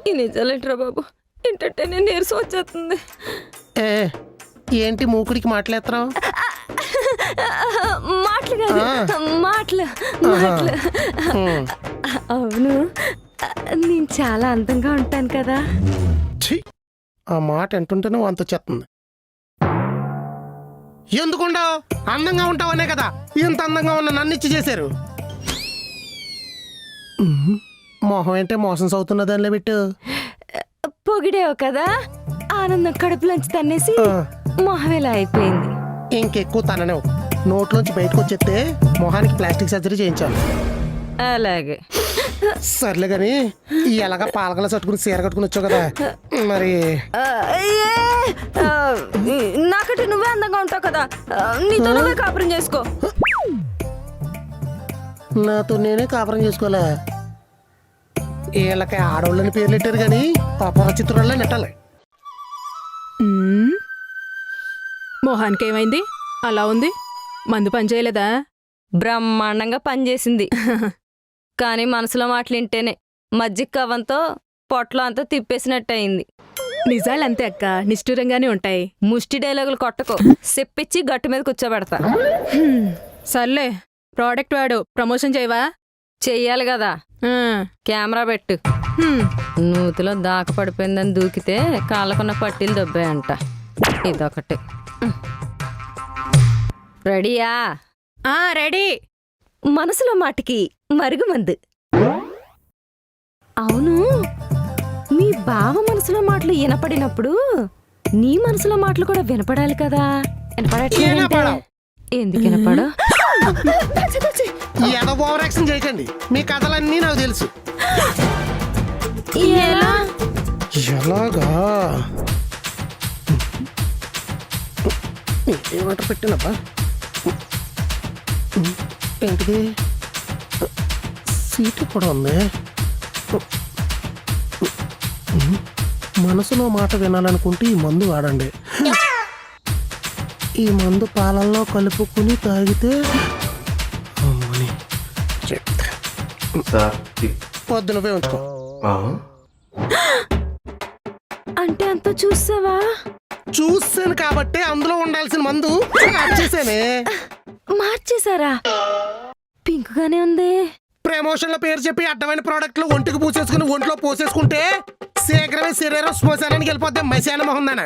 ఈ నిజాలేంట్రా బాబు, ఏంటంటే నేను నీరసం వచ్చేస్తుంది. ఏంటి మూకుడికి మాట్లాడుతున్నావు? మాటలు కాదు, మాటలు మాటలు. అవును, నేను చాలా అందంగా ఉంటాను కదా. ఆ మాట అంటుంటేనే అంత చెత్తుంది. ఎందుకుండవు? అందంగా ఉంటావనే కదా ఇంత అందంగా ఉన్న నన్ను ఇచ్చి చేశారు. మొహం ఏంటే మోసం అవుతున్నదానిలో పెట్టు. పొగిడేవు కదా, ఆనందం కడుపులోంచి తన్నేసి మొహం ఎలా అయిపోయింది. ఇంకెక్కువ తననే నోట్లోంచి బయటకు వచ్చేస్తే మొహానికి ప్లాస్టిక్ సర్జరీ చేయించాలి. అలాగే సర్లే గాని ఎలాగా పాలకల చట్టుకుని చీర కట్టుకుని వచ్చావు కదా, మరి నాకంటే నువ్వే అందంగా ఉంటావు కదా, నీతో నువ్వే కాపురం చేసుకో. నాతో నేనే కాపురం చేసుకోలే. వీళ్ళకి ఆడవాళ్ళని పేర్లు పెట్టారు కానీ పాప చిత్రాల్లో నెట్టాలి. మొహానికి ఏమైంది అలా ఉంది? మందు పనిచేయలేదా? బ్రహ్మాండంగా పనిచేసింది. కానీ మనసులో మాటలు వింటేనే మజ్జిగ కవ్వంతో పొట్లో అంతా తిప్పేసినట్టు అయింది. నిజాలంతే అక్క, నిష్ఠూరంగానే ఉంటాయి. ముష్టి డైలాగులు కొట్టకు, సెప్పిచ్చి గట్టు మీద కూర్చోబెడతా. సర్లే, ప్రోడక్ట్ వాడు ప్రమోషన్ చేయవా? చెయ్యాలి కదా. కెమెరా పెట్టు. నూతిలో దాక పడిపోయిందని దూకితే కాళ్ళకున్న పట్టీలు దొబ్బాయంట. ఇదొకటి. రెడీయా? రెడీ. మనసులో మాటకి మరుగుమందు. అవును, మీ బావ మనసులో మాటలు వినపడినప్పుడు నీ మనసులో మాటలు కూడా వినపడాలి కదా. వినపడట్లేదంటే ఎందుకు వినపడో? ఏదో ఓవర్ యాక్షన్ చేయకండి, మీ కథలన్నీ నాకు తెలుసు. ఎలాగా ఏమంటారు పెట్టినప్పా? ఏంటిది? సీటు కూడా ఉంది. మనసులో మాట వినాలనుకుంటే ఈ మందు వాడండి. ఈ మందు పాలల్లో కలుపుకుని తాగితే పొద్దున పోయి ఉంచుకో. అంటే అంత చూసావా? చూసాను కాబట్టి అందులో ఉండాల్సిన మందు మార్చేసానే. మార్చేశారా? పింక్ గానే ఉంది. ప్రమోషన్ల పేరు చెప్పి అడ్డమైన ప్రోడక్ట్లు ఒంటికి పూసేసుకుని ఒంట్లో పోసేసుకుంటే శీఘ్రమే శరీరం శ్మశానానికి వెళ్ళిపోద్ది. మశాన మొహందానా?